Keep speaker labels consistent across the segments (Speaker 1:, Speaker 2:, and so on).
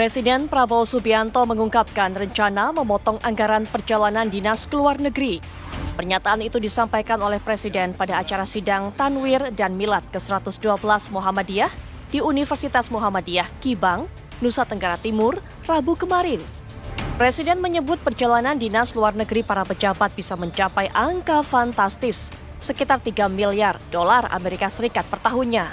Speaker 1: Presiden Prabowo Subianto mengungkapkan rencana memotong anggaran perjalanan dinas ke luar negeri. Pernyataan itu disampaikan oleh Presiden pada acara sidang Tanwir dan Milad ke-112 Muhammadiyah di Universitas Muhammadiyah, Kibang, Nusa Tenggara Timur, Rabu kemarin. Presiden menyebut perjalanan dinas luar negeri para pejabat bisa mencapai angka fantastis, sekitar 3 miliar dolar Amerika Serikat per tahunnya.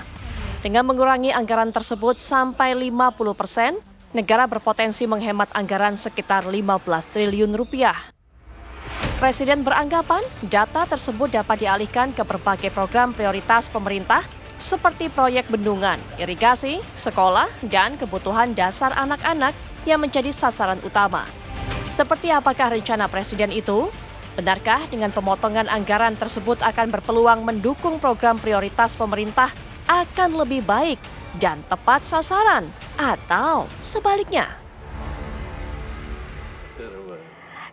Speaker 1: Dengan mengurangi anggaran tersebut sampai 50%, negara berpotensi menghemat anggaran sekitar 15 triliun rupiah. Presiden beranggapan data tersebut dapat dialihkan ke berbagai program prioritas pemerintah seperti proyek bendungan, irigasi, sekolah, dan kebutuhan dasar anak-anak yang menjadi sasaran utama. Seperti apakah rencana Presiden itu? Benarkah dengan pemotongan anggaran tersebut akan berpeluang mendukung program prioritas pemerintah akan lebih baik dan tepat sasaran, atau sebaliknya?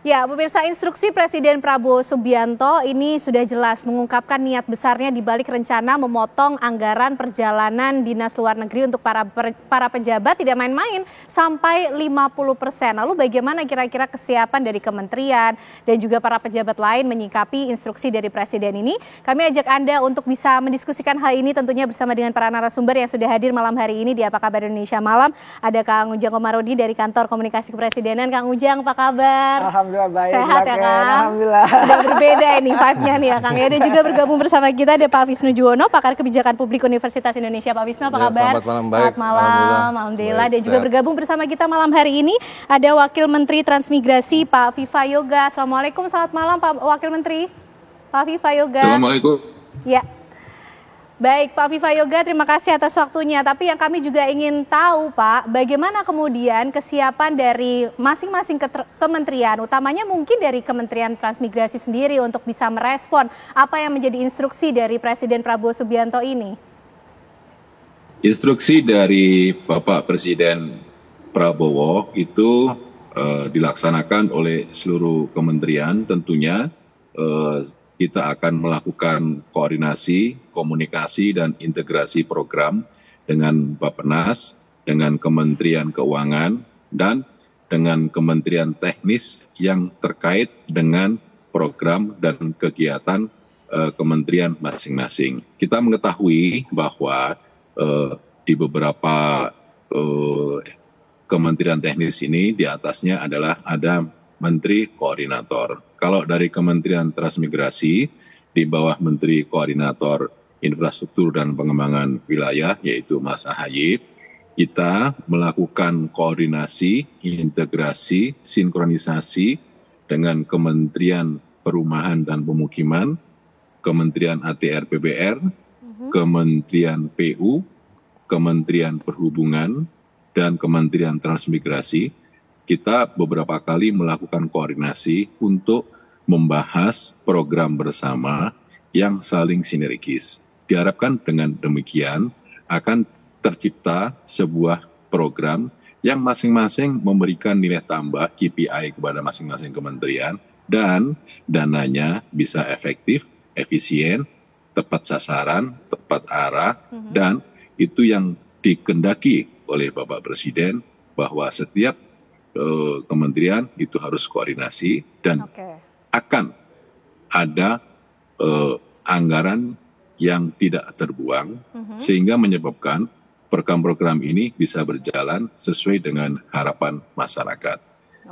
Speaker 2: Ya, pemirsa, instruksi Presiden Prabowo Subianto ini sudah jelas mengungkapkan niat besarnya di balik rencana memotong anggaran perjalanan dinas luar negeri untuk para pejabat tidak main-main sampai 50%. Lalu bagaimana kira-kira kesiapan dari kementerian dan juga para pejabat lain menyikapi instruksi dari Presiden ini? Kami ajak Anda untuk bisa mendiskusikan hal ini tentunya bersama dengan para narasumber yang sudah hadir malam hari ini di Apa Kabar Indonesia Malam. Ada Kang Ujang Komarudi dari Kantor Komunikasi Kepresidenan. Kang Ujang, apa kabar?
Speaker 3: Alhamdulillah baik.
Speaker 2: Sehat ya, Kang?
Speaker 3: Alhamdulillah.
Speaker 2: Sudah berbeda ini vibe-nya nih ya, Kang. Dan juga bergabung bersama kita ada Pak Wisnu Juwono, pakar kebijakan publik Universitas Indonesia. Pak Wisnu, apa kabar?
Speaker 3: Selamat malam, baik.
Speaker 2: Selamat malam, alhamdulillah. Dan juga bergabung bersama kita malam hari ini ada Wakil Menteri Transmigrasi Pak Viva Yoga. Assalamualaikum, selamat malam Pak Wakil Menteri. Pak Viva Yoga.
Speaker 4: Assalamualaikum.
Speaker 2: Ya. Baik, Pak Viva Yoga, terima kasih atas waktunya. Tapi yang kami juga ingin tahu, Pak, bagaimana kemudian kesiapan dari masing-masing kementerian, utamanya mungkin dari Kementerian Transmigrasi sendiri untuk bisa merespon apa yang menjadi instruksi dari Presiden Prabowo Subianto ini?
Speaker 4: Instruksi dari Bapak Presiden Prabowo itu dilaksanakan oleh seluruh kementerian tentunya. Kita akan melakukan koordinasi, komunikasi, dan integrasi program dengan Bappenas, dengan Kementerian Keuangan, dan dengan Kementerian Teknis yang terkait dengan program dan kegiatan kementerian masing-masing. Kita mengetahui bahwa di beberapa kementerian teknis ini di atasnya adalah ada Menteri Koordinator. Kalau dari Kementerian Transmigrasi, di bawah Menteri Koordinator Infrastruktur dan Pengembangan Wilayah, yaitu Mas Ahaye, kita melakukan koordinasi, integrasi, sinkronisasi dengan Kementerian Perumahan dan Pemukiman, Kementerian ATR PBR, Kementerian PU, Kementerian Perhubungan, dan Kementerian Transmigrasi. Kita beberapa kali melakukan koordinasi untuk membahas program bersama yang saling sinergis. Diharapkan dengan demikian akan tercipta sebuah program yang masing-masing memberikan nilai tambah KPI kepada masing-masing kementerian dan dananya bisa efektif, efisien, tepat sasaran, tepat arah, dan itu yang dikendaki oleh Bapak Presiden bahwa setiap kementerian itu harus koordinasi dan akan ada anggaran yang tidak terbuang sehingga menyebabkan program-program ini bisa berjalan sesuai dengan harapan masyarakat.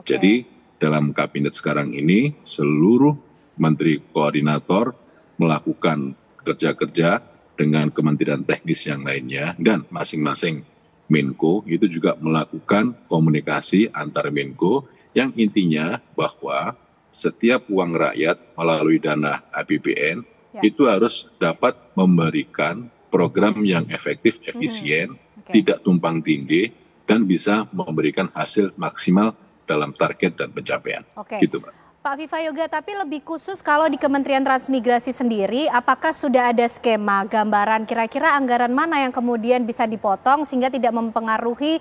Speaker 4: Jadi dalam kabinet sekarang ini seluruh menteri koordinator melakukan kerja-kerja dengan kementerian teknis yang lainnya dan masing-masing Menko itu juga melakukan komunikasi antar Menko yang intinya bahwa setiap uang rakyat melalui dana APBN itu harus dapat memberikan program yang efektif, efisien, tidak tumpang tindih, dan bisa memberikan hasil maksimal dalam target dan pencapaian. Gitu, Pak.
Speaker 2: Pak Viva Yoga, tapi lebih khusus kalau di Kementerian Transmigrasi sendiri, apakah sudah ada skema, gambaran kira-kira anggaran mana yang kemudian bisa dipotong sehingga tidak mempengaruhi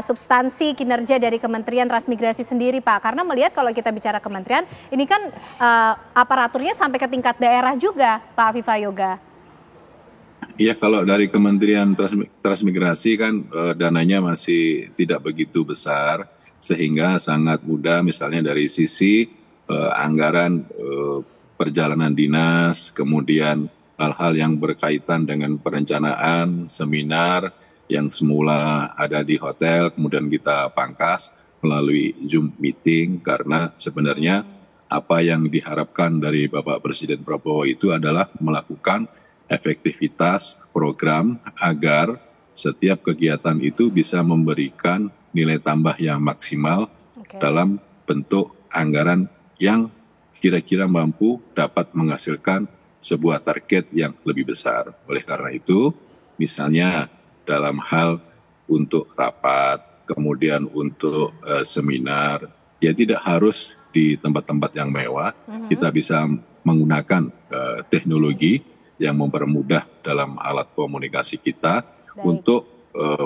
Speaker 2: substansi kinerja dari Kementerian Transmigrasi sendiri, Pak? Karena melihat kalau kita bicara kementerian, ini kan aparaturnya sampai ke tingkat daerah juga, Pak Viva Yoga.
Speaker 4: Ya, kalau dari Kementerian Transmigrasi kan dananya masih tidak begitu besar, sehingga sangat mudah misalnya dari sisi anggaran perjalanan dinas, kemudian hal-hal yang berkaitan dengan perencanaan, seminar yang semula ada di hotel, kemudian kita pangkas melalui Zoom meeting, karena sebenarnya apa yang diharapkan dari Bapak Presiden Prabowo itu adalah melakukan efektivitas program agar setiap kegiatan itu bisa memberikan nilai tambah yang maksimal dalam bentuk anggaran yang kira-kira mampu dapat menghasilkan sebuah target yang lebih besar. Oleh karena itu, misalnya dalam hal untuk rapat, kemudian untuk seminar, ya tidak harus di tempat-tempat yang mewah, kita bisa menggunakan teknologi yang mempermudah dalam alat komunikasi kita untuk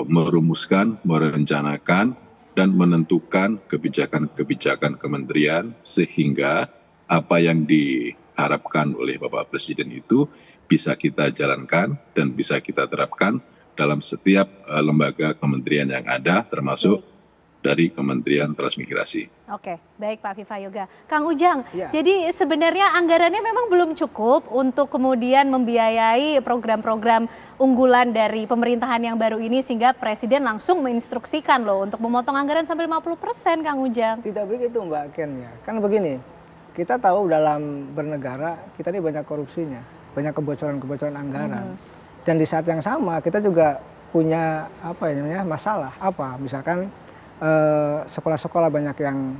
Speaker 4: merumuskan, merencanakan, dan menentukan kebijakan-kebijakan kementerian sehingga apa yang diharapkan oleh Bapak Presiden itu bisa kita jalankan dan bisa kita terapkan dalam setiap lembaga kementerian yang ada, termasuk dari Kementerian Transmigrasi.
Speaker 2: Oke, baik Pak Viva Yoga. Kang Ujang, jadi sebenarnya anggarannya memang belum cukup untuk kemudian membiayai program-program unggulan dari pemerintahan yang baru ini sehingga Presiden langsung menginstruksikan loh untuk memotong anggaran sampai 50%, Kang Ujang.
Speaker 3: Tidak begitu Mbak Ken ya. Kan begini, kita tahu dalam bernegara kita ini banyak korupsinya, banyak kebocoran-kebocoran anggaran. Dan di saat yang sama kita juga punya masalah misalkan sekolah-sekolah banyak yang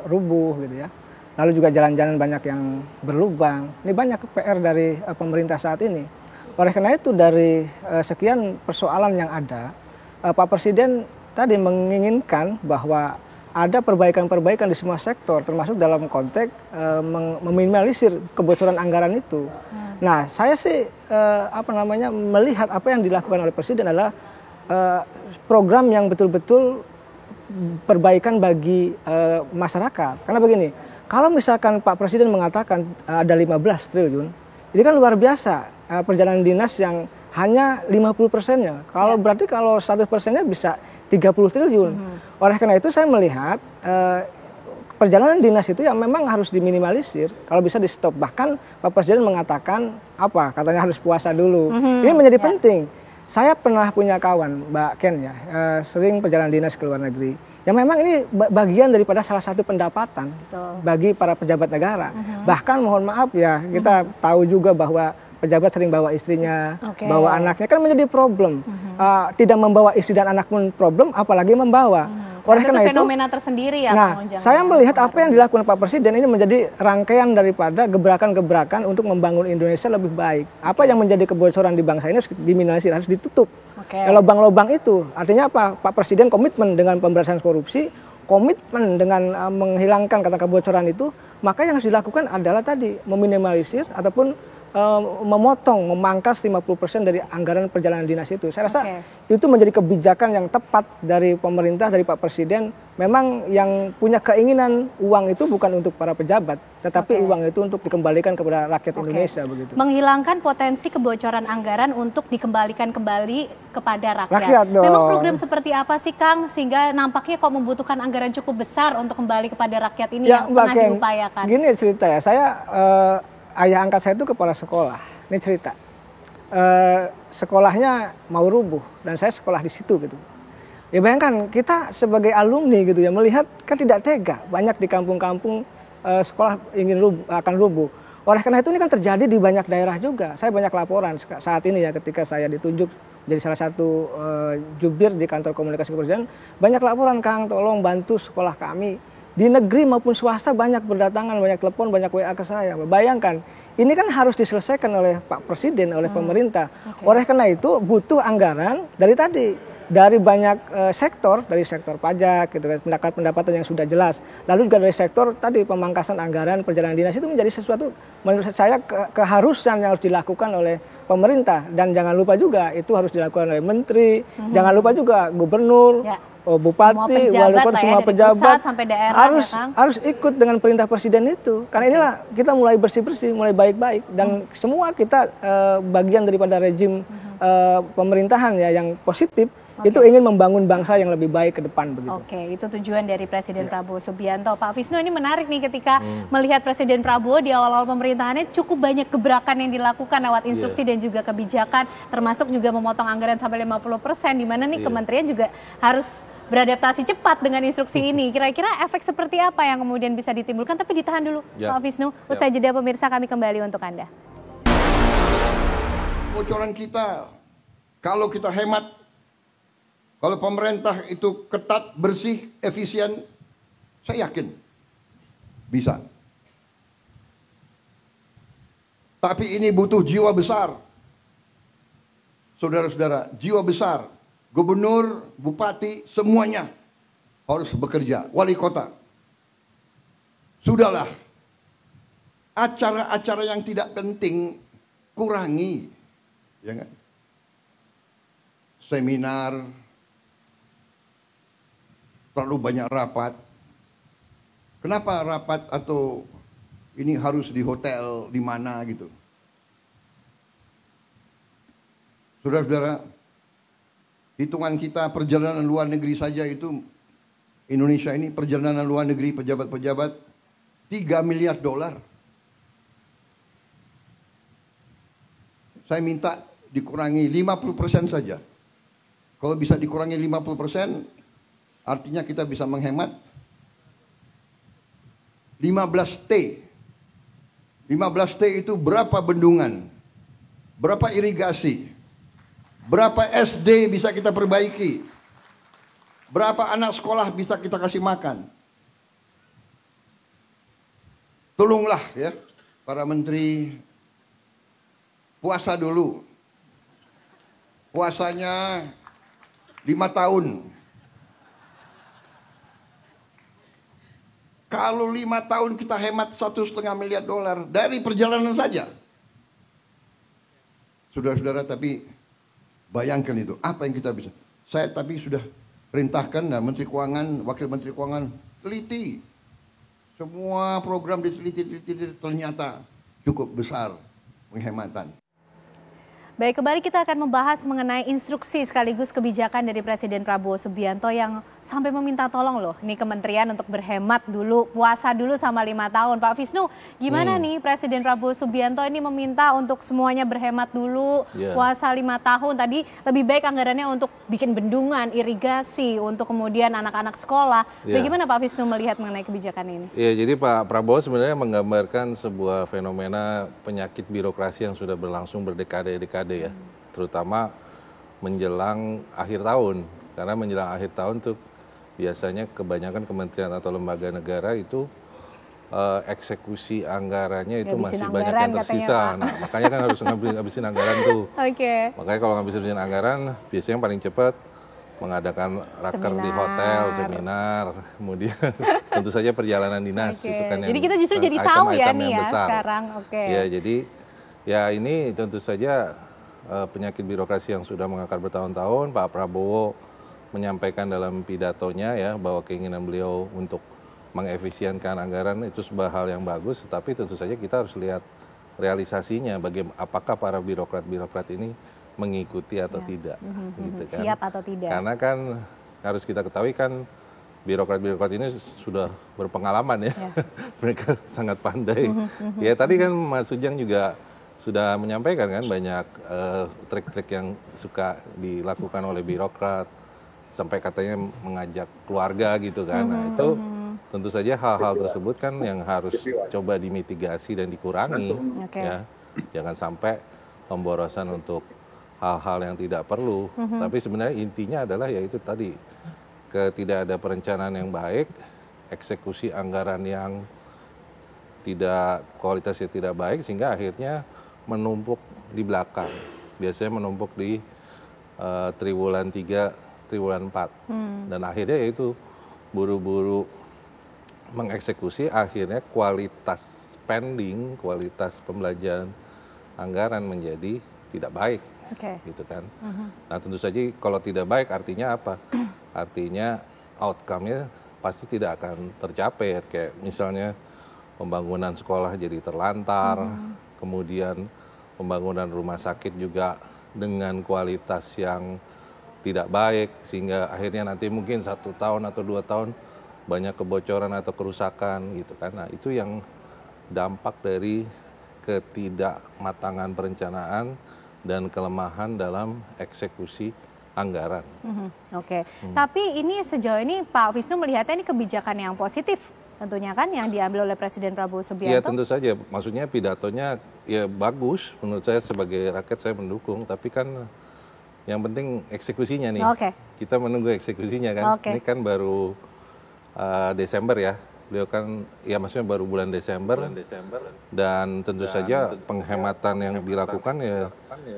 Speaker 3: rubuh gitu ya. Lalu juga jalan-jalan banyak yang berlubang. Ini banyak PR dari pemerintah saat ini. Oleh karena itu dari sekian persoalan yang ada, Pak Presiden tadi menginginkan bahwa ada perbaikan-perbaikan di semua sektor, termasuk dalam konteks meminimalisir kebocoran anggaran itu. Nah, saya sih melihat apa yang dilakukan oleh Presiden adalah program yang betul-betul perbaikan bagi masyarakat. Karena begini, kalau misalkan Pak Presiden mengatakan ada 15 triliun, ini kan luar biasa perjalanan dinas yang hanya 50%-nya. Berarti kalau 100%-nya bisa 30 triliun. Oleh karena itu saya melihat perjalanan dinas itu yang memang harus diminimalisir, kalau bisa di stop. Bahkan Pak Presiden mengatakan katanya harus puasa dulu. Ini menjadi penting. Saya pernah punya kawan, Mbak Ken ya, sering perjalanan dinas ke luar negeri. Yang memang ini bagian daripada salah satu pendapatan bagi para pejabat negara. Bahkan mohon maaf ya, kita tahu juga bahwa pejabat sering bawa istrinya, bawa anaknya, kan menjadi problem. Tidak membawa istri dan anak pun problem, apalagi membawa. Oleh karena itu,
Speaker 2: fenomena tersendiri ya.
Speaker 3: Nah, saya melihat apa yang dilakukan Pak Presiden ini menjadi rangkaian daripada gebrakan-gebrakan untuk membangun Indonesia lebih baik. Apa yang menjadi kebocoran di bangsa ini harus diminimalisir, harus ditutup. Lubang-lubang itu artinya apa? Pak Presiden komitmen dengan pemberantasan korupsi, komitmen dengan menghilangkan kata kebocoran itu, maka yang harus dilakukan adalah tadi meminimalisir ataupun memangkas 50% dari anggaran perjalanan dinas itu. Saya rasa itu menjadi kebijakan yang tepat dari pemerintah, dari Pak Presiden. Memang yang punya keinginan uang itu bukan untuk para pejabat, tetapi uang itu untuk dikembalikan kepada rakyat Indonesia begitu.
Speaker 2: Menghilangkan potensi kebocoran anggaran untuk dikembalikan kembali kepada rakyat. Memang program seperti apa sih Kang sehingga nampaknya kok membutuhkan anggaran cukup besar untuk kembali kepada rakyat ini yang pernah diupayakan? Gini
Speaker 3: cerita ya, saya ayah angkat saya itu kepala sekolah. Ini cerita. Sekolahnya mau rubuh dan saya sekolah di situ gitu. Ya bayangkan kita sebagai alumni gitu ya melihat kan tidak tega. Banyak di kampung-kampung sekolah akan rubuh. Oleh karena itu ini kan terjadi di banyak daerah juga. Saya banyak laporan saat ini ya ketika saya ditunjuk jadi salah satu jubir di kantor komunikasi kepresidenan. Banyak laporan, Kang, tolong bantu sekolah kami. Di negeri maupun swasta banyak berdatangan, banyak telepon, banyak WA ke saya. Bayangkan, ini kan harus diselesaikan oleh Pak Presiden, oleh pemerintah. Oleh karena itu butuh anggaran dari banyak sektor, dari sektor pajak, gitu, pendapatan yang sudah jelas. Lalu juga dari sektor tadi pemangkasan anggaran perjalanan dinas itu menjadi sesuatu menurut saya keharusan yang harus dilakukan oleh pemerintah. Dan jangan lupa juga itu harus dilakukan oleh menteri, jangan lupa juga gubernur. bupati, wali kota, semua pejabat
Speaker 2: sampai daerah,
Speaker 3: harus ikut dengan perintah presiden itu. Karena inilah kita mulai bersih-bersih, mulai baik-baik, dan semua kita bagian daripada rejim pemerintahan ya yang positif. Itu ingin membangun bangsa yang lebih baik ke depan begitu.
Speaker 2: Oke, itu tujuan dari Presiden Prabowo Subianto. Pak Visnu, ini menarik nih ketika melihat Presiden Prabowo di awal-awal pemerintahannya cukup banyak gebrakan yang dilakukan lewat instruksi dan juga kebijakan, termasuk juga memotong anggaran sampai 50%, di mana nih kementerian juga harus beradaptasi cepat dengan instruksi ini. Kira-kira efek seperti apa yang kemudian bisa ditimbulkan? Tapi ditahan dulu, Pak Visnu. Usai jeda pemirsa, kami kembali untuk Anda.
Speaker 5: Bocoran kita, kalau kita hemat, kalau pemerintah itu ketat, bersih, efisien, saya yakin bisa. Tapi ini butuh jiwa besar. Saudara-saudara, jiwa besar. Gubernur, bupati, semuanya harus bekerja. Wali kota. Sudahlah. Acara-acara yang tidak penting kurangi. Ya kan? Seminar, terlalu banyak rapat. Kenapa rapat atau ini harus di hotel di mana gitu? Saudara-saudara, hitungan kita perjalanan luar negeri saja itu Indonesia ini perjalanan luar negeri pejabat-pejabat $3 miliar. Saya minta dikurangi 50% saja. Kalau bisa dikurangi 50%, artinya kita bisa menghemat 15T. 15T itu berapa bendungan, berapa irigasi, berapa SD bisa kita perbaiki, berapa anak sekolah bisa kita kasih makan. Tolonglah ya para menteri, puasa dulu. Puasanya 5 tahun. Kalau 5 tahun kita hemat $1,5 miliar dari perjalanan saja. Saudara-saudara, tapi bayangkan itu, apa yang kita bisa. Saya tapi sudah perintahkan Menteri Keuangan, Wakil Menteri Keuangan, teliti. Semua program diteliti, ternyata cukup besar penghematan.
Speaker 2: Baik, kembali kita akan membahas mengenai instruksi sekaligus kebijakan dari Presiden Prabowo Subianto yang sampai meminta tolong loh, ini kementerian untuk berhemat dulu, puasa dulu sama 5 tahun. Pak Visnu, gimana nih Presiden Prabowo Subianto ini meminta untuk semuanya berhemat dulu, puasa 5 tahun. Tadi lebih baik anggarannya untuk bikin bendungan, irigasi, untuk kemudian anak-anak sekolah. Bagaimana Pak Visnu melihat mengenai kebijakan ini?
Speaker 6: Ya, jadi Pak Prabowo sebenarnya menggambarkan sebuah fenomena penyakit birokrasi yang sudah berlangsung berdekade-dekade ya, terutama menjelang akhir tahun. Karena menjelang akhir tahun tuh biasanya kebanyakan kementerian atau lembaga negara itu eksekusi anggarannya itu masih banyak yang tersisa. Nah, makanya kan harus ngabisin anggaran tuh. Makanya kalau ngabisin anggaran biasanya paling cepat mengadakan raker di hotel, seminar, kemudian tentu saja perjalanan dinas itu kan yang
Speaker 2: jadi kita justru jadi tahu ya nih ya
Speaker 6: besar.
Speaker 2: Sekarang.
Speaker 6: Ya, jadi ya ini tentu saja penyakit birokrasi yang sudah mengakar bertahun-tahun. Pak Prabowo menyampaikan dalam pidatonya ya bahwa keinginan beliau untuk mengefisienkan anggaran itu sebuah hal yang bagus, tetapi tentu saja kita harus lihat realisasinya, apakah para birokrat-birokrat ini mengikuti atau tidak, gitu kan?
Speaker 2: Siap atau tidak?
Speaker 6: Karena kan harus kita ketahui kan birokrat-birokrat ini sudah berpengalaman ya, mereka sangat pandai. Ya tadi kan Mas Ujang juga sudah menyampaikan kan banyak trik-trik yang suka dilakukan oleh birokrat, sampai katanya mengajak keluarga gitu kan. Nah itu tentu saja hal-hal tersebut kan yang harus coba dimitigasi dan dikurangi, ya. Jangan sampai pemborosan untuk hal-hal yang tidak perlu. Tapi sebenarnya intinya adalah yaitu tadi, tidak ada perencanaan yang baik, eksekusi anggaran yang tidak kualitasnya tidak baik, sehingga akhirnya menumpuk di belakang. Biasanya menumpuk di triwulan 3, triwulan 4. Dan akhirnya yaitu buru-buru mengeksekusi, akhirnya kualitas spending, kualitas pembelanjaan anggaran menjadi tidak baik. Gitu kan. Nah tentu saja kalau tidak baik artinya apa? Artinya outcome-nya pasti tidak akan tercapai. Kayak misalnya pembangunan sekolah jadi terlantar, kemudian pembangunan rumah sakit juga dengan kualitas yang tidak baik, sehingga akhirnya nanti mungkin 1 tahun atau 2 tahun banyak kebocoran atau kerusakan gitu kan. Nah itu yang dampak dari ketidakmatangan perencanaan dan kelemahan dalam eksekusi anggaran.
Speaker 2: Oke. Tapi ini sejauh ini Pak Wisnu melihatnya ini kebijakan yang positif tentunya kan yang diambil oleh Presiden Prabowo Subianto?
Speaker 6: Ya tentu saja, maksudnya pidatonya ya bagus, menurut saya sebagai rakyat saya mendukung, tapi kan yang penting eksekusinya nih. Kita menunggu eksekusinya kan. Ini kan baru Desember ya. Beliau kan ya maksudnya baru bulan Desember. Dan tentu saja penghematan yang dilakukan ya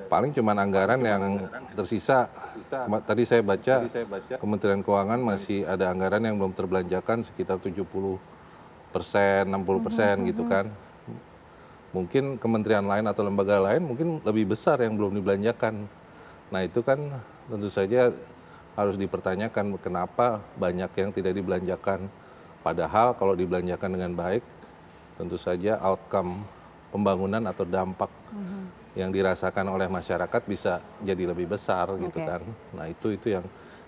Speaker 6: paling cuma anggaran yang tersisa. Tadi saya baca Kementerian Keuangan masih ada anggaran yang belum terbelanjakan sekitar 70%, 60% gitu kan. Mungkin kementerian lain atau lembaga lain mungkin lebih besar yang belum dibelanjakan. Nah itu kan tentu saja harus dipertanyakan kenapa banyak yang tidak dibelanjakan. Padahal kalau dibelanjakan dengan baik, tentu saja outcome pembangunan atau dampak yang dirasakan oleh masyarakat bisa jadi lebih besar gitu kan. Nah itu yang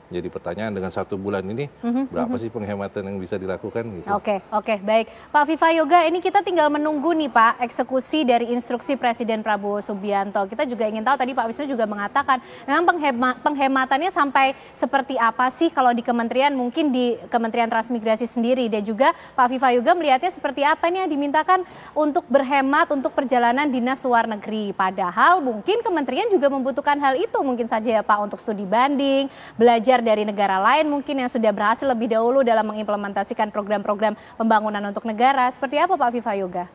Speaker 6: jadi pertanyaan dengan 1 bulan ini berapa sih penghematan yang bisa dilakukan gitu.
Speaker 2: Oke, baik. Pak Viva Yoga, ini kita tinggal menunggu nih Pak eksekusi dari instruksi Presiden Prabowo Subianto. Kita juga ingin tahu, tadi Pak Wisnu juga mengatakan memang penghematannya sampai seperti apa sih kalau di kementerian, mungkin di Kementerian Transmigrasi sendiri, dan juga Pak Viva Yoga melihatnya seperti apa nih yang dimintakan untuk berhemat untuk perjalanan dinas luar negeri. Padahal mungkin kementerian juga membutuhkan hal itu mungkin saja ya Pak, untuk studi banding, belajar dari negara lain mungkin yang sudah berhasil lebih dahulu dalam mengimplementasikan program-program pembangunan untuk negara. Seperti apa Pak Viva Yoga?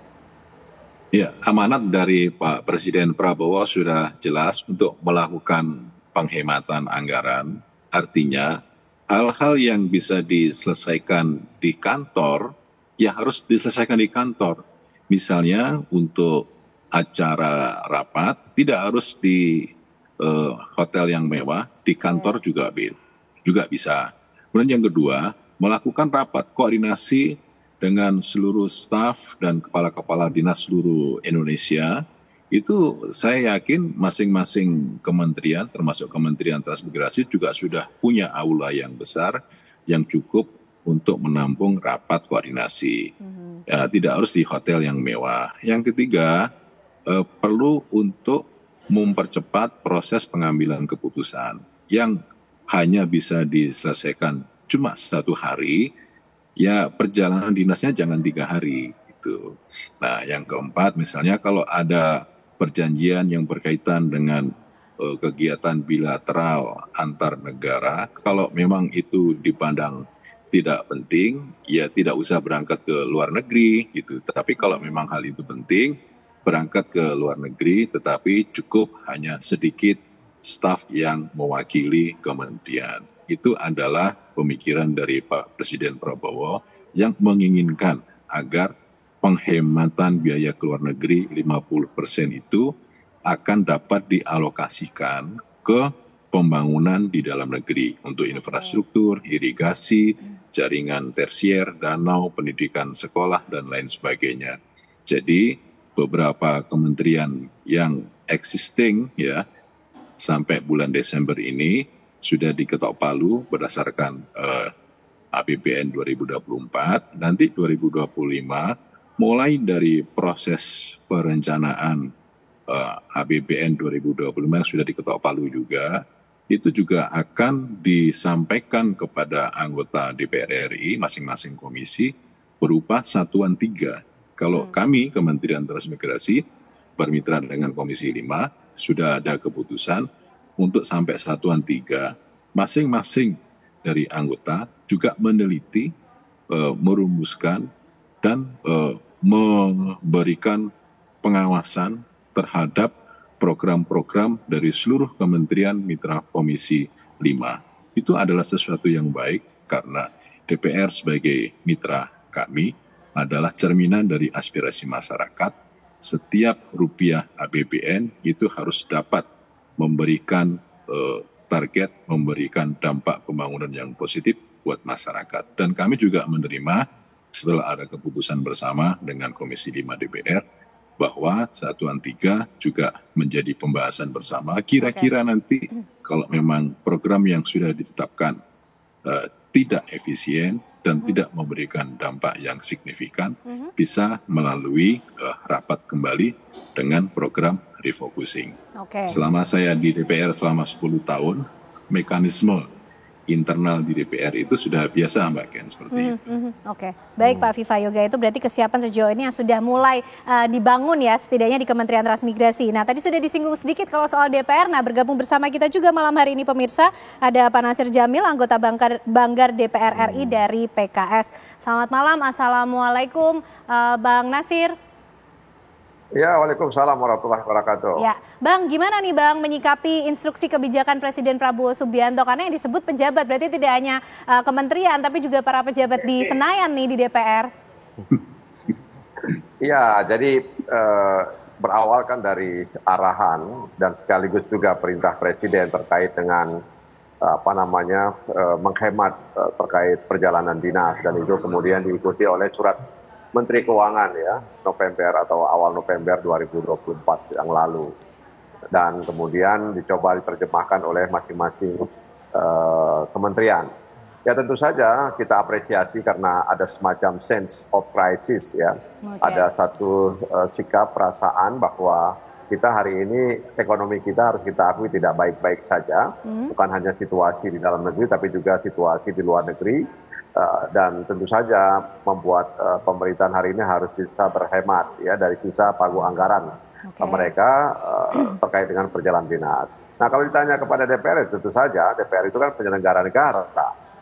Speaker 4: Ya, amanat dari Pak Presiden Prabowo sudah jelas untuk melakukan penghematan anggaran. Artinya hal-hal yang bisa diselesaikan di kantor, ya harus diselesaikan di kantor. Misalnya untuk acara rapat tidak harus di hotel yang mewah, di kantor juga bisa. Kemudian yang kedua, melakukan rapat koordinasi dengan seluruh staf dan kepala-kepala dinas seluruh Indonesia. Itu saya yakin masing-masing kementerian, termasuk Kementerian Transmigrasi, juga sudah punya aula yang besar yang cukup untuk menampung rapat koordinasi. Ya, tidak harus di hotel yang mewah. Yang ketiga, perlu untuk mempercepat proses pengambilan keputusan yang hanya bisa diselesaikan cuma 1 hari, ya perjalanan dinasnya jangan 3 hari gitu. Nah yang keempat, misalnya kalau ada perjanjian yang berkaitan dengan kegiatan bilateral antar negara, kalau memang itu dipandang tidak penting, ya tidak usah berangkat ke luar negeri gitu. Tapi kalau memang hal itu penting, berangkat ke luar negeri, tetapi cukup hanya sedikit staf yang mewakili kementerian. Itu adalah pemikiran dari Pak Presiden Prabowo yang menginginkan agar penghematan biaya ke luar negeri 50% itu akan dapat dialokasikan ke pembangunan di dalam negeri untuk infrastruktur, irigasi, jaringan tersier, danau, pendidikan sekolah, dan lain sebagainya. Jadi beberapa kementerian yang existing ya sampai bulan Desember ini sudah diketok palu berdasarkan APBN 2024. Nanti 2025 mulai dari proses perencanaan APBN 2025 sudah diketok palu juga, itu juga akan disampaikan kepada anggota DPR RI masing-masing komisi berupa satuan 3. Kalau kami Kementerian Transmigrasi bermitra dengan Komisi 5 sudah ada keputusan untuk sampai satuan 3, masing-masing dari anggota juga meneliti, merumuskan, dan memberikan pengawasan terhadap program-program dari seluruh kementerian mitra Komisi 5. Itu adalah sesuatu yang baik karena DPR sebagai mitra kami adalah cerminan dari aspirasi masyarakat. Setiap rupiah APBN itu harus dapat memberikan target memberikan dampak pembangunan yang positif buat masyarakat. Dan kami juga menerima setelah ada keputusan bersama dengan Komisi 5 DPR bahwa Satuan 3 juga menjadi pembahasan bersama. Kira-kira nanti kalau memang program yang sudah ditetapkan tidak efisien dan tidak memberikan dampak yang signifikan, bisa melalui rapat kembali dengan program refocusing. Selama saya di DPR selama 10 tahun, mekanisme internal di DPR itu sudah biasa Mbak Ken seperti itu.
Speaker 2: Baik Pak Vivayoga, itu berarti kesiapan sejauh ini yang sudah mulai dibangun ya setidaknya di Kementerian Transmigrasi. Nah tadi sudah disinggung sedikit kalau soal DPR, nah bergabung bersama kita juga malam hari ini pemirsa ada Pak Nasir Jamil, anggota Banggar DPR RI dari PKS. Selamat malam, Assalamualaikum Bang Nasir.
Speaker 7: Ya, waalaikumsalam warahmatullahi wabarakatuh.
Speaker 2: Ya, Bang, gimana nih Bang menyikapi instruksi kebijakan Presiden Prabowo Subianto? Karena yang disebut pejabat berarti tidak hanya kementerian, tapi juga para pejabat di Senayan nih di DPR.
Speaker 7: Iya, jadi berawal kan dari arahan dan sekaligus juga perintah Presiden terkait dengan menghemat terkait perjalanan dinas, dan itu kemudian diikuti oleh surat Menteri Keuangan ya, November atau awal November 2024 yang lalu. Dan kemudian dicoba diterjemahkan oleh masing-masing kementerian. Ya tentu saja kita apresiasi karena ada semacam sense of crisis ya. Ada satu sikap perasaan bahwa kita hari ini ekonomi kita harus kita akui tidak baik-baik saja. Bukan hanya situasi di dalam negeri tapi juga situasi di luar negeri. Dan tentu saja membuat pemerintahan hari ini harus bisa berhemat ya dari sisa pagu anggaran mereka terkait dengan perjalanan dinas. Nah kalau ditanya kepada DPR, tentu saja DPR itu kan penyelenggara negara,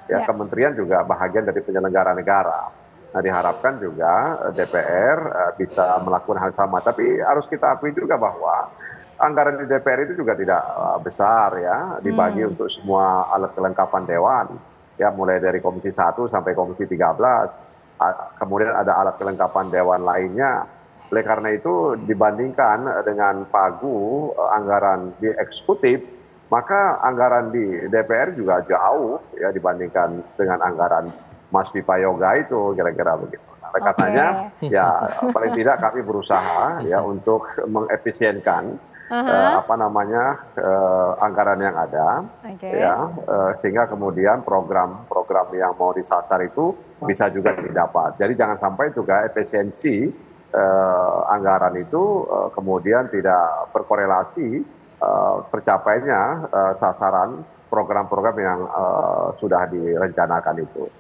Speaker 7: ya kementerian juga bahagian dari penyelenggara negara. Nah diharapkan juga DPR bisa melakukan hal sama, tapi harus kita akui juga bahwa anggaran di DPR itu juga tidak besar ya, dibagi untuk semua alat kelengkapan dewan. Ya mulai dari Komisi 1 sampai Komisi 13, kemudian ada alat kelengkapan dewan lainnya. Oleh karena itu dibandingkan dengan pagu anggaran di eksekutif, maka anggaran di DPR juga jauh ya dibandingkan dengan anggaran Mas Vivayoga itu, kira-kira begitu. Nah, karenanya ya paling tidak kami berusaha ya untuk mengefisienkan anggaran yang ada, ya sehingga kemudian program-program yang mau disasar itu bisa juga didapat. Jadi jangan sampai juga efisiensi anggaran itu kemudian tidak berkorelasi tercapainya sasaran program-program yang sudah direncanakan itu.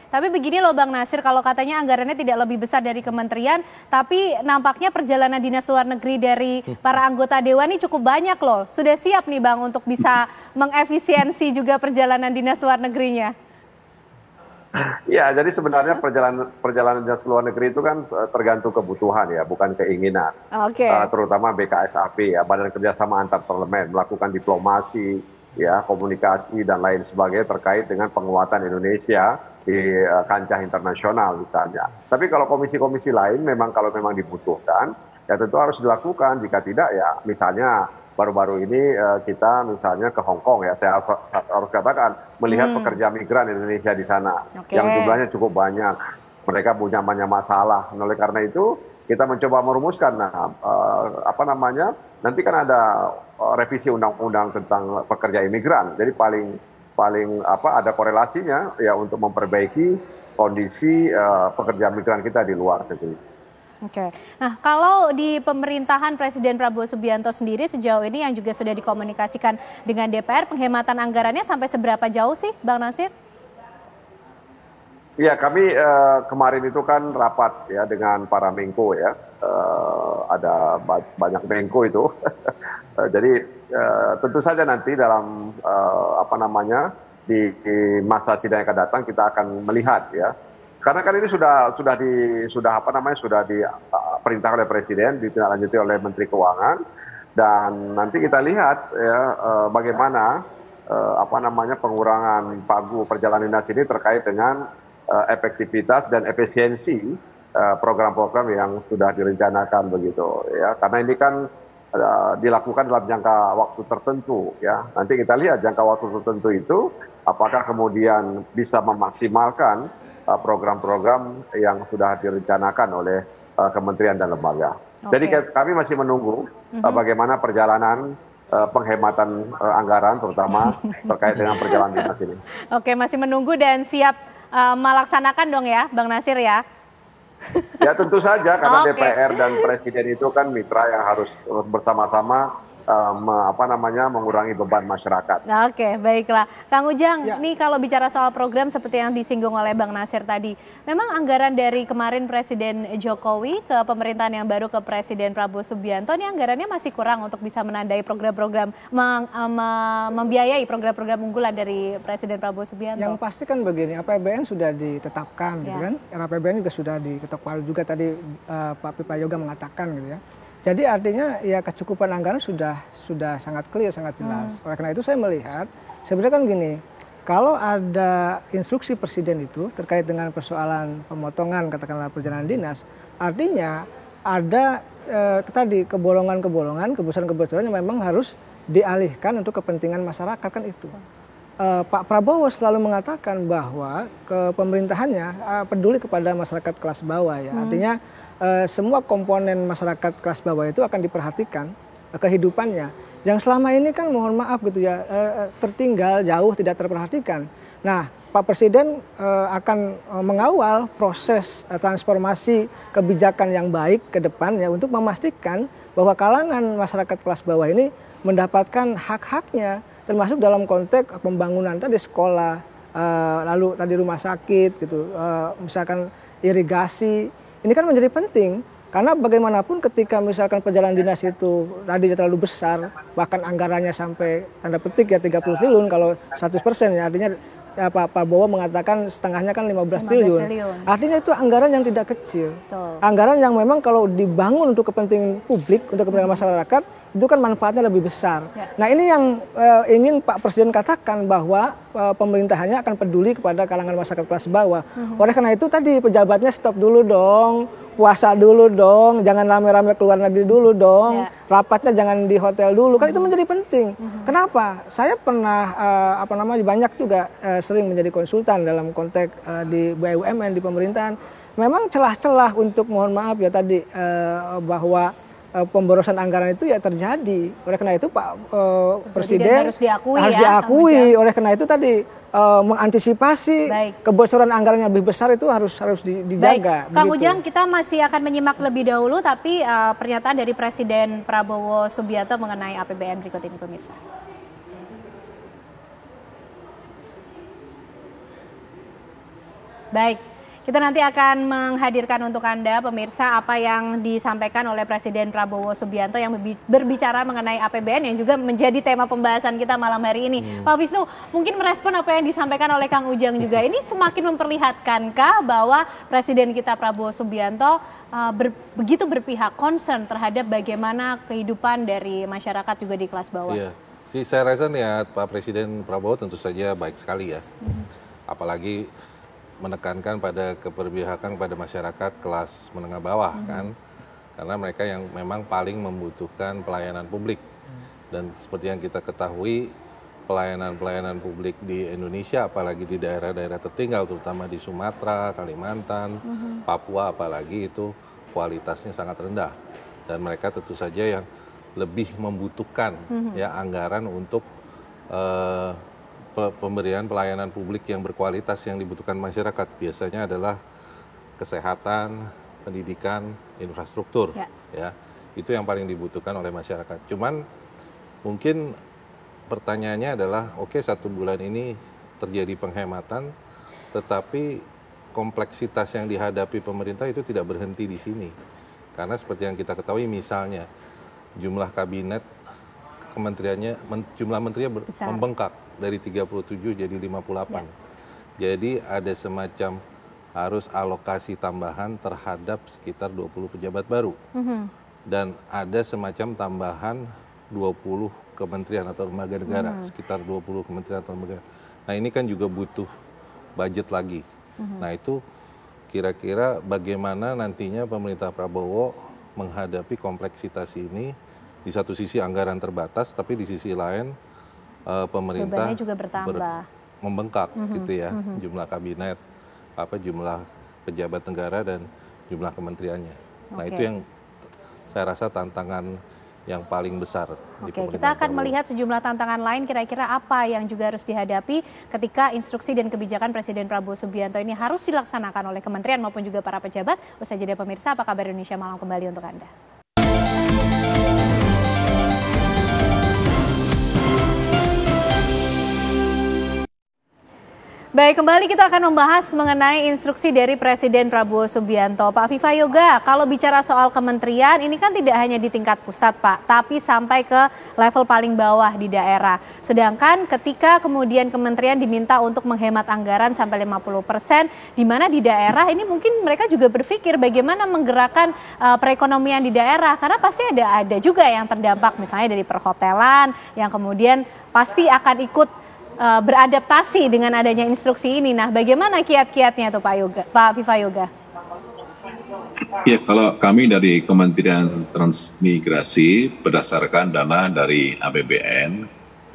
Speaker 2: Tapi begini loh Bang Nasir, kalau katanya anggarannya tidak lebih besar dari kementerian, tapi nampaknya perjalanan dinas luar negeri dari para anggota dewan ini cukup banyak loh. Sudah siap nih Bang untuk bisa mengefisiensi juga perjalanan dinas luar negerinya?
Speaker 7: Ya, jadi sebenarnya perjalanan dinas luar negeri itu kan tergantung kebutuhan ya, bukan keinginan. Terutama BKSAP ya, Badan Kerjasama Antar Parlemen, melakukan diplomasi, ya komunikasi dan lain sebagainya terkait dengan penguatan Indonesia di kancah internasional misalnya. Tapi kalau komisi-komisi lain memang kalau memang dibutuhkan ya tentu harus dilakukan. Jika tidak ya misalnya baru-baru ini kita misalnya ke Hong Kong ya, saya harus katakan melihat pekerja migran Indonesia di sana yang jumlahnya cukup banyak. Mereka punya banyak masalah. Oleh karena itu kita mencoba merumuskan nanti kan ada revisi undang-undang tentang pekerja imigran. Jadi paling ada korelasinya ya untuk memperbaiki kondisi pekerja migran kita di luar negeri.
Speaker 2: Nah kalau di pemerintahan Presiden Prabowo Subianto sendiri sejauh ini yang juga sudah dikomunikasikan dengan DPR, penghematan anggarannya sampai seberapa jauh sih Bang Nasir?
Speaker 7: Iya, kami kemarin itu kan rapat ya dengan para Menko ya, ada banyak Menko itu. Jadi tentu saja nanti dalam di masa sidang yang akan datang kita akan melihat ya. Karena kan ini sudah diperintahkan oleh Presiden, ditindaklanjuti oleh Menteri Keuangan, dan nanti kita lihat ya bagaimana pengurangan pagu perjalanan dinas ini terkait dengan efektivitas dan efisiensi program-program yang sudah direncanakan begitu ya. Karena ini kan dilakukan dalam jangka waktu tertentu ya. Nanti kita lihat jangka waktu tertentu itu apakah kemudian bisa memaksimalkan program-program yang sudah direncanakan oleh kementerian dan lembaga. Jadi kami masih menunggu bagaimana perjalanan penghematan anggaran terutama terkait dengan perjalanan dinas ini.
Speaker 2: Oke, masih menunggu dan siap melaksanakan dong ya, Bang Nasir ya?
Speaker 7: Ya tentu saja karena DPR dan Presiden itu kan mitra yang harus bersama-sama mengurangi beban masyarakat.
Speaker 2: Oke, baiklah. Kang Ujang, ini kalau bicara soal program seperti yang disinggung oleh Bang Nasir tadi, memang anggaran dari kemarin Presiden Jokowi ke pemerintahan yang baru ke Presiden Prabowo Subianto, ini anggarannya masih kurang untuk bisa menandai program-program, membiayai program-program unggulan dari Presiden Prabowo Subianto.
Speaker 3: Yang pasti kan begini, APBN sudah ditetapkan, gitu kan? APBN juga sudah diketok palu juga tadi Pak Pipa Yoga mengatakan, gitu ya. Jadi artinya ya kecukupan anggaran sudah sangat clear, sangat jelas. Oleh karena itu saya melihat sebenarnya kan gini, kalau ada instruksi presiden itu terkait dengan persoalan pemotongan katakanlah perjalanan dinas, artinya ada tadi kebolongan-kebolongan, kebocoran-kebocoran yang memang harus dialihkan untuk kepentingan masyarakat kan itu. Pak Prabowo selalu mengatakan bahwa pemerintahannya peduli kepada masyarakat kelas bawah ya. Artinya semua komponen masyarakat kelas bawah itu akan diperhatikan kehidupannya. Yang selama ini kan mohon maaf gitu ya tertinggal jauh tidak terperhatikan. Nah, Pak Presiden akan mengawal proses transformasi kebijakan yang baik ke depannya untuk memastikan bahwa kalangan masyarakat kelas bawah ini mendapatkan hak-haknya termasuk dalam konteks pembangunan tadi sekolah, lalu tadi rumah sakit gitu, misalkan irigasi. Ini kan menjadi penting karena bagaimanapun ketika misalkan perjalanan dinas itu tadi terlalu besar, bahkan anggarannya sampai tanda petik ya 30 triliun kalau 100% ya, artinya Pak Prabowo mengatakan setengahnya kan 15 triliun. Artinya itu anggaran yang tidak kecil. Betul. Anggaran yang memang kalau dibangun untuk kepentingan publik, untuk kepentingan masyarakat, itu kan manfaatnya lebih besar. Ya. Nah ini yang ingin Pak Presiden katakan bahwa pemerintahannya akan peduli kepada kalangan masyarakat kelas bawah. Oleh karena itu tadi pejabatnya stop dulu dong, puasa dulu dong, jangan rame-rame keluar negeri dulu dong, rapatnya jangan di hotel dulu, kan itu menjadi penting. Kenapa? Saya pernah banyak juga sering menjadi konsultan dalam konteks di BUMN di pemerintahan. Memang celah-celah untuk mohon maaf ya tadi bahwa pemborosan anggaran itu ya terjadi. Oleh karena itu Pak Presiden harus diakui. Oleh karena itu tadi mengantisipasi kebocoran anggaran yang lebih besar itu harus dijaga.
Speaker 2: Baik. Kang Ujang, kita masih akan menyimak lebih dahulu tapi pernyataan dari Presiden Prabowo Subianto mengenai APBN berikut ini pemirsa. Baik. Kita nanti akan menghadirkan untuk Anda pemirsa apa yang disampaikan oleh Presiden Prabowo Subianto yang berbicara mengenai APBN yang juga menjadi tema pembahasan kita malam hari ini. Pak Wisnu, mungkin merespon apa yang disampaikan oleh Kang Ujang juga. Ini semakin memperlihatkankah bahwa Presiden kita Prabowo Subianto begitu berpihak, concern terhadap bagaimana kehidupan dari masyarakat juga di kelas bawah?
Speaker 6: Iya, saya rasa niat Pak Presiden Prabowo tentu saja baik sekali ya. Apalagi menekankan pada keberpihakan pada masyarakat kelas menengah bawah kan, karena mereka yang memang paling membutuhkan pelayanan publik. Dan seperti yang kita ketahui pelayanan publik di Indonesia apalagi di daerah-daerah tertinggal terutama di Sumatera, Kalimantan, Papua apalagi itu kualitasnya sangat rendah dan mereka tentu saja yang lebih membutuhkan ya anggaran untuk pemberian pelayanan publik yang berkualitas yang dibutuhkan masyarakat biasanya adalah kesehatan, pendidikan, infrastruktur, ya itu yang paling dibutuhkan oleh masyarakat. Cuman mungkin pertanyaannya adalah, oke, 1 bulan ini terjadi penghematan, tetapi kompleksitas yang dihadapi pemerintah itu tidak berhenti di sini, karena seperti yang kita ketahui misalnya jumlah kabinet kementeriannya jumlah menterinya membengkak dari 37 jadi 58. Jadi ada semacam harus alokasi tambahan terhadap sekitar 20 pejabat baru. Dan ada semacam tambahan 20 kementerian atau lembaga negara, sekitar 20 kementerian atau lembaga. Nah, ini kan juga butuh budget lagi. Nah, itu kira-kira bagaimana nantinya pemerintah Prabowo menghadapi kompleksitas ini di satu sisi anggaran terbatas, tapi di sisi lain pemerintah
Speaker 2: bebannya juga bertambah,
Speaker 6: membengkak gitu ya, jumlah kabinet, jumlah pejabat negara dan jumlah kementeriannya. Nah itu yang saya rasa tantangan yang paling besar.
Speaker 2: Oke, kita akan melihat sejumlah tantangan lain kira-kira apa yang juga harus dihadapi ketika instruksi dan kebijakan Presiden Prabowo Subianto ini harus dilaksanakan oleh kementerian maupun juga para pejabat. Usai jeda pemirsa, apa kabar Indonesia Malam kembali untuk Anda. Baik, kembali kita akan membahas mengenai instruksi dari Presiden Prabowo Subianto. Pak Viva Yoga, kalau bicara soal kementerian, ini kan tidak hanya di tingkat pusat, Pak, tapi sampai ke level paling bawah di daerah. Sedangkan ketika kemudian kementerian diminta untuk menghemat anggaran sampai 50%, di mana di daerah ini mungkin mereka juga berpikir bagaimana menggerakkan perekonomian di daerah, karena pasti ada juga yang terdampak, misalnya dari perhotelan, yang kemudian pasti akan ikut beradaptasi dengan adanya instruksi ini. Nah, bagaimana kiat-kiatnya tuh Pak Viva Yoga?
Speaker 4: Ya, kalau kami dari Kementerian Transmigrasi berdasarkan dana dari APBN,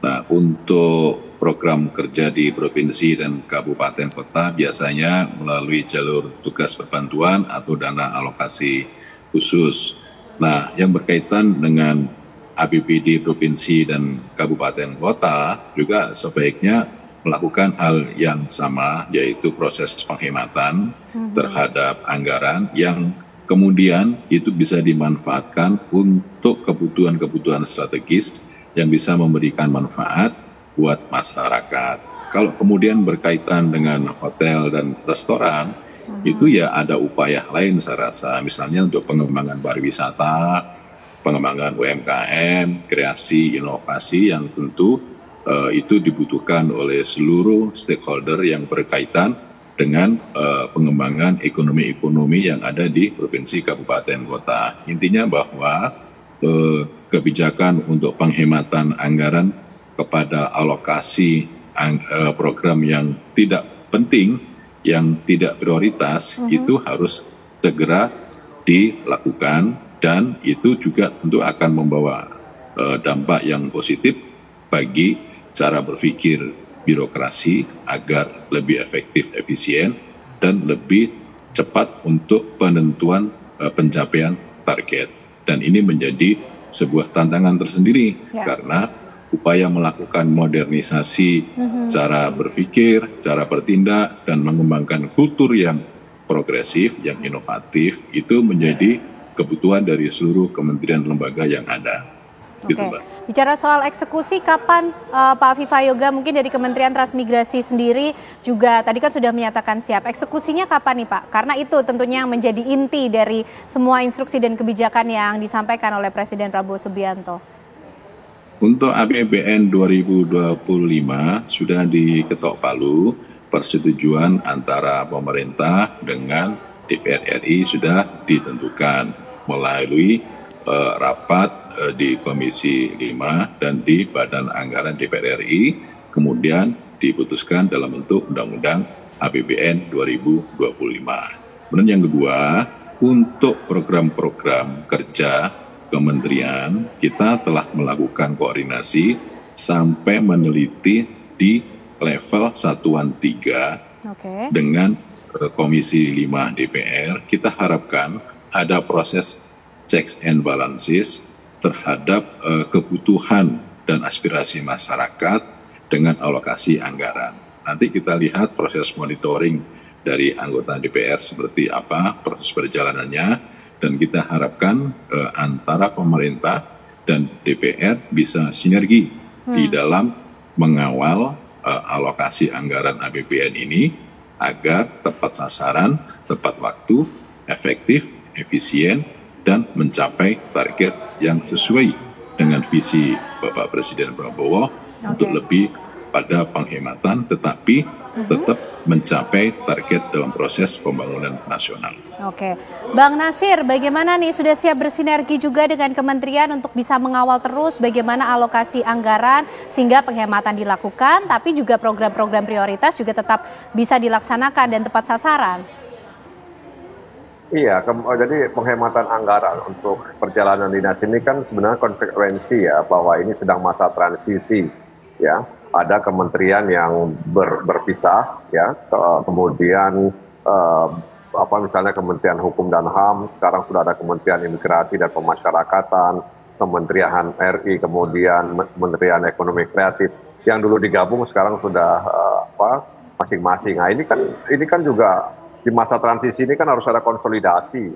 Speaker 4: nah untuk program kerja di provinsi dan kabupaten kota biasanya melalui jalur tugas perbantuan atau dana alokasi khusus. Nah, yang berkaitan dengan APBD provinsi dan kabupaten kota juga sebaiknya melakukan hal yang sama, yaitu proses penghematan terhadap anggaran yang kemudian itu bisa dimanfaatkan untuk kebutuhan-kebutuhan strategis yang bisa memberikan manfaat buat masyarakat. Kalau kemudian berkaitan dengan hotel dan restoran, itu ya ada upaya lain saya rasa, misalnya untuk pengembangan pariwisata, pengembangan UMKM, kreasi, inovasi yang tentu itu dibutuhkan oleh seluruh stakeholder yang berkaitan dengan pengembangan ekonomi-ekonomi yang ada di provinsi, kabupaten, kota. Intinya bahwa kebijakan untuk penghematan anggaran kepada alokasi program yang tidak penting, yang tidak prioritas, itu harus segera dilakukan. Dan itu juga tentu akan membawa dampak yang positif bagi cara berpikir birokrasi agar lebih efektif, efisien, dan lebih cepat untuk penentuan pencapaian target. Dan ini menjadi sebuah tantangan tersendiri karena upaya melakukan modernisasi cara berpikir, cara bertindak, dan mengembangkan kultur yang progresif, yang inovatif, itu menjadi kebutuhan dari seluruh kementerian lembaga yang ada. Gitu, Mbak.
Speaker 2: Bicara soal eksekusi, kapan Pak Viva Yoga mungkin dari Kementerian Transmigrasi sendiri juga tadi kan sudah menyatakan siap. Eksekusinya kapan nih Pak? Karena itu tentunya menjadi inti dari semua instruksi dan kebijakan yang disampaikan oleh Presiden Prabowo Subianto.
Speaker 4: Untuk APBN 2025 sudah diketok palu persetujuan antara pemerintah dengan DPR RI sudah ditentukan melalui rapat di Komisi 5 dan di Badan Anggaran DPR RI, kemudian diputuskan dalam bentuk Undang-Undang APBN 2025. Kemudian yang kedua, untuk program-program kerja kementerian, kita telah melakukan koordinasi sampai meneliti di level satuan 3 dengan Komisi 5 DPR. Kita harapkan ada proses checks and balances terhadap kebutuhan dan aspirasi masyarakat dengan alokasi anggaran. Nanti kita lihat proses monitoring dari anggota DPR seperti apa proses perjalanannya, dan kita harapkan antara pemerintah dan DPR bisa sinergi di dalam mengawal alokasi anggaran APBN ini agar tepat sasaran, tepat waktu, efektif, efisien, dan mencapai target yang sesuai dengan visi Bapak Presiden Prabowo untuk lebih pada penghematan, tetapi tetap mencapai target dalam proses pembangunan nasional.
Speaker 2: Oke, Bang Nasir, bagaimana nih sudah siap bersinergi juga dengan kementerian untuk bisa mengawal terus bagaimana alokasi anggaran sehingga penghematan dilakukan, tapi juga program-program prioritas juga tetap bisa dilaksanakan dan tepat sasaran?
Speaker 7: Iya, jadi penghematan anggaran untuk perjalanan dinas ini kan sebenarnya konsekuensi ya bahwa ini sedang masa transisi ya. Ada kementerian yang berpisah ya, kemudian misalnya Kementerian Hukum dan HAM, sekarang sudah ada Kementerian Imigrasi dan Pemasyarakatan, Kementerian RI, kemudian Kementerian Ekonomi Kreatif yang dulu digabung sekarang sudah masing-masing. Nah, ini kan juga di masa transisi ini kan harus ada konsolidasi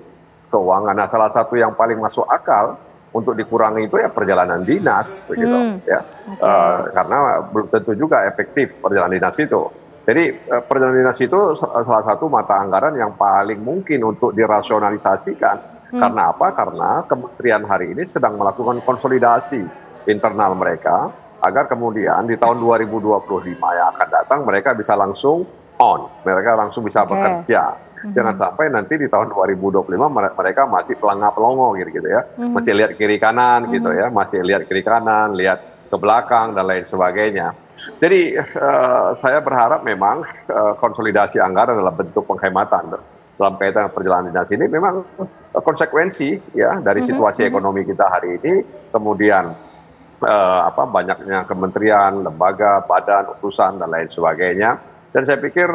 Speaker 7: keuangan. Nah, salah satu yang paling masuk akal untuk dikurangi itu ya perjalanan dinas, begitu ya, karena belum tentu juga efektif perjalanan dinas itu. Jadi perjalanan dinas itu salah satu mata anggaran yang paling mungkin untuk dirasionalisasikan. Karena apa? Karena kementerian hari ini sedang melakukan konsolidasi internal mereka agar kemudian di tahun 2025 yang akan datang mereka bisa langsung mereka langsung bisa bekerja. Jangan sampai nanti di tahun 2025 mereka masih pelangap-pelongo gitu ya. Masih lihat kiri kanan gitu ya, masih lihat kiri kanan, lihat ke belakang dan lain sebagainya. Jadi saya berharap memang konsolidasi anggaran dalam bentuk penghematan dalam kaitan perjalanan dinas ini memang konsekuensi ya dari situasi ekonomi kita hari ini, kemudian banyaknya kementerian, lembaga, badan, utusan dan lain sebagainya. Dan saya pikir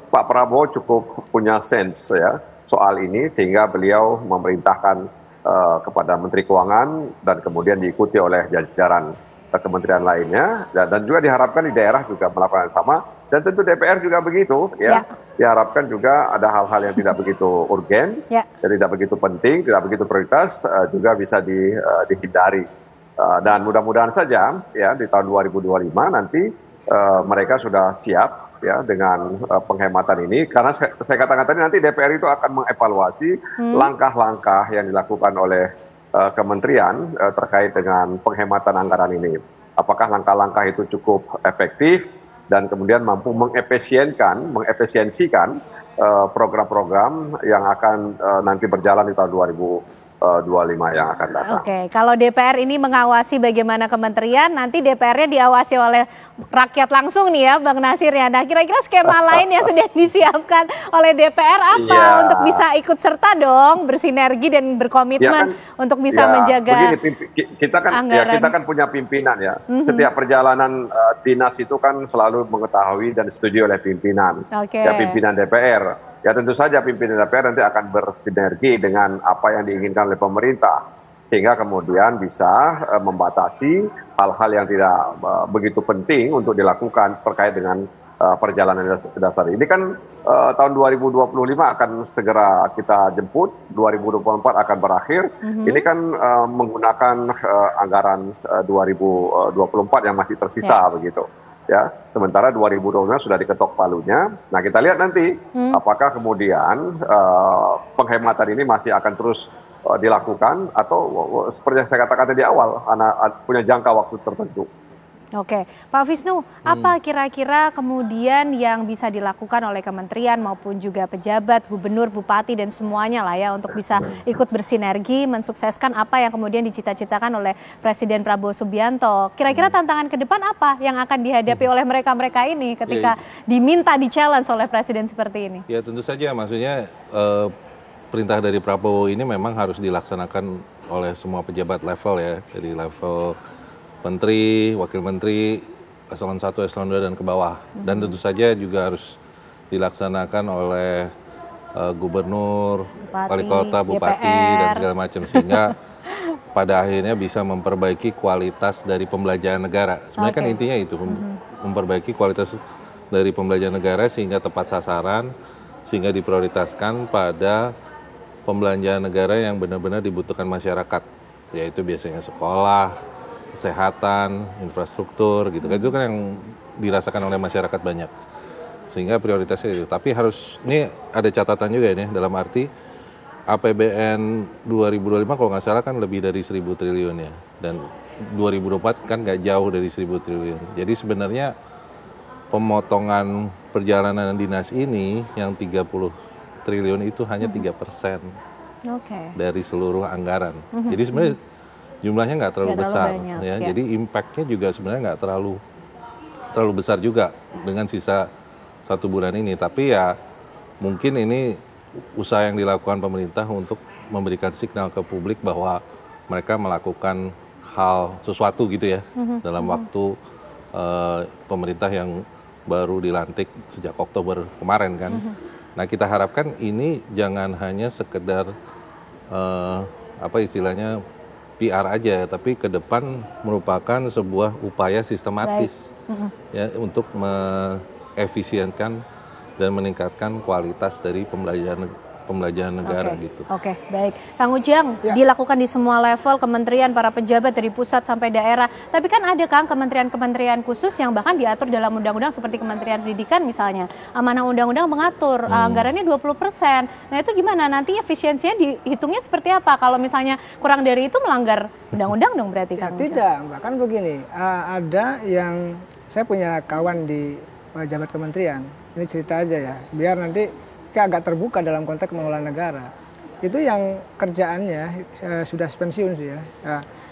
Speaker 7: Pak Prabowo cukup punya sense ya soal ini sehingga beliau memerintahkan kepada Menteri Keuangan dan kemudian diikuti oleh jajaran kementerian lainnya dan juga diharapkan di daerah juga melakukan yang sama dan tentu DPR juga begitu ya. Diharapkan juga ada hal-hal yang tidak begitu urgen, tidak begitu penting, tidak begitu prioritas juga bisa dihindari dan mudah-mudahan saja ya di tahun 2025 nanti mereka sudah siap ya dengan penghematan ini karena saya katakan tadi nanti DPR itu akan mengevaluasi langkah-langkah yang dilakukan oleh kementerian terkait dengan penghematan anggaran ini. Apakah langkah-langkah itu cukup efektif dan kemudian mampu mengefisiensikan program-program yang akan nanti berjalan di tahun 2025 yang akan datang.
Speaker 2: Oke, kalau DPR ini mengawasi bagaimana kementerian, nanti DPR-nya diawasi oleh rakyat langsung nih ya, Bang Nasir ya. Nah, kira-kira skema lain yang sudah disiapkan oleh DPR apa untuk bisa ikut serta dong, bersinergi dan berkomitmen untuk bisa menjaga anggaran.
Speaker 7: Kita kan punya pimpinan ya. Setiap perjalanan dinas itu kan selalu mengetahui dan disetujui oleh pimpinan, ya pimpinan DPR. Ya tentu saja pimpinan DPR nanti akan bersinergi dengan apa yang diinginkan oleh pemerintah. Sehingga kemudian bisa membatasi hal-hal yang tidak begitu penting untuk dilakukan terkait dengan perjalanan dasar. Ini kan tahun 2025 akan segera kita jemput, 2024 akan berakhir. Ini kan menggunakan anggaran 2024 yang masih tersisa begitu. Ya, sementara 2025 sudah diketok palunya. Nah, kita lihat nanti apakah kemudian penghematan ini masih akan terus dilakukan atau seperti yang saya katakan tadi awal, punya jangka waktu tertentu.
Speaker 2: Oke, Pak Wisnu, apa kira-kira kemudian yang bisa dilakukan oleh kementerian maupun juga pejabat, gubernur, bupati dan semuanya lah ya untuk bisa ikut bersinergi mensukseskan apa yang kemudian dicita-citakan oleh Presiden Prabowo Subianto. Kira-kira tantangan ke depan apa yang akan dihadapi oleh mereka-mereka ini ketika diminta di-challenge oleh Presiden seperti ini? Ya
Speaker 6: tentu saja, maksudnya perintah dari Prabowo ini memang harus dilaksanakan oleh semua pejabat level ya, dari level menteri, wakil menteri, eselon 1, eselon 2 dan ke bawah. Dan tentu saja juga harus dilaksanakan oleh gubernur, wali kota, bupati, dan segala macam. Sehingga pada akhirnya bisa memperbaiki kualitas dari pembelanjaan negara. Sebenarnya kan intinya itu, memperbaiki kualitas dari pembelanjaan negara sehingga tepat sasaran, sehingga diprioritaskan pada pembelanjaan negara yang benar-benar dibutuhkan masyarakat. Yaitu biasanya sekolah, kesehatan, infrastruktur gitu kan, itu kan yang dirasakan oleh masyarakat banyak, sehingga prioritasnya itu. Tapi harus, ini ada catatan juga ini dalam arti APBN 2025 kalau nggak salah kan lebih dari 1.000 triliun ya, dan 2024 kan nggak jauh dari 1.000 triliun. Jadi sebenarnya pemotongan perjalanan dinas ini yang 30 triliun itu hanya 3% dari seluruh anggaran. Jadi sebenarnya jumlahnya nggak terlalu besar, ya. Jadi impact-nya juga sebenarnya nggak terlalu besar juga dengan sisa 1 bulan ini. Tapi ya mungkin ini usaha yang dilakukan pemerintah untuk memberikan signal ke publik bahwa mereka melakukan hal sesuatu gitu ya dalam waktu pemerintah yang baru dilantik sejak Oktober kemarin kan. Nah kita harapkan ini jangan hanya sekedar apa istilahnya PR aja, tapi ke depan merupakan sebuah upaya sistematis ya untuk mengefisienkan dan meningkatkan kualitas dari pembelajaran negara gitu.
Speaker 2: Oke, baik. Kang Ujang, dilakukan di semua level kementerian, para pejabat dari pusat sampai daerah. Tapi kan ada Kang kementerian-kementerian khusus yang bahkan diatur dalam undang-undang seperti Kementerian Pendidikan misalnya. Amanah undang-undang mengatur anggarannya 20%. Nah itu gimana? Nanti efisiensinya dihitungnya seperti apa? Kalau misalnya kurang dari itu melanggar undang-undang dong berarti Kang Ujang?
Speaker 3: Tidak, bahkan begini. Ada yang, saya punya kawan di pejabat kementerian. Ini cerita aja ya, biar nanti agak terbuka dalam konteks pengelolaan negara. Itu yang kerjaannya sudah pensiun sih ya.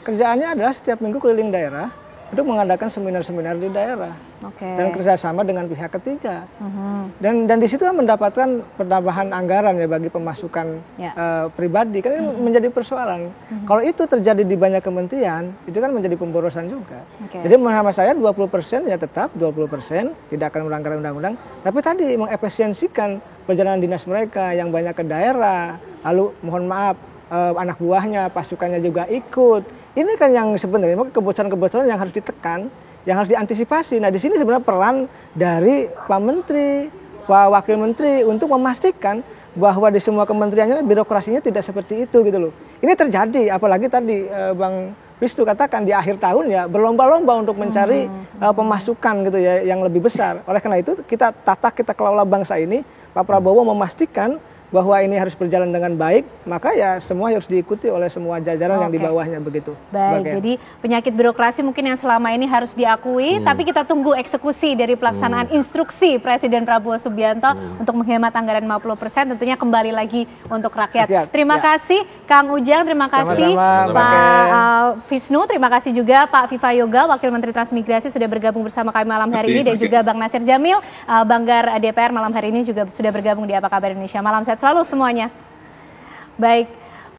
Speaker 3: Kerjaannya adalah setiap minggu keliling daerah untuk mengadakan seminar-seminar di daerah dan kerjasama dengan pihak ketiga. Dan di situ mendapatkan penambahan anggaran ya bagi pemasukan pribadi. Kan ini menjadi persoalan. Kalau itu terjadi di banyak kementerian, itu kan menjadi pemborosan juga. Jadi menurut saya 20% ya tetap 20%, tidak akan melanggar undang-undang. Tapi tadi mengefisiensikan perjalanan dinas mereka yang banyak ke daerah, lalu mohon maaf anak buahnya, pasukannya juga ikut. Ini kan yang sebenarnya kebocoran-kebocoran yang harus ditekan, yang harus diantisipasi. Nah di sini sebenarnya peran dari Pak Menteri, Pak Wakil Menteri untuk memastikan bahwa di semua kementeriannya birokrasinya tidak seperti itu gitu loh. Ini terjadi, apalagi tadi Bang Wisnu katakan di akhir tahun ya berlomba-lomba untuk mencari pemasukan gitu ya yang lebih besar. Oleh karena itu kita kelola bangsa ini, Pak Prabowo memastikan bahwa ini harus berjalan dengan baik, maka ya semua harus diikuti oleh semua jajaran yang di bawahnya begitu.
Speaker 2: Baik, jadi penyakit birokrasi mungkin yang selama ini harus diakui, tapi kita tunggu eksekusi dari pelaksanaan instruksi Presiden Prabowo Subianto untuk menghemat anggaran 50%, tentunya kembali lagi untuk rakyat. Terima kasih Kang Ujang, terima kasih Pak Wisnu, terima kasih juga Pak Viva Yoga, Wakil Menteri Transmigrasi sudah bergabung bersama kami malam hari ini, dan juga Bang Nasir Jamil, Banggar DPR malam hari ini juga sudah bergabung di Apa Kabar Indonesia. Malam sehat selalu semuanya. Baik.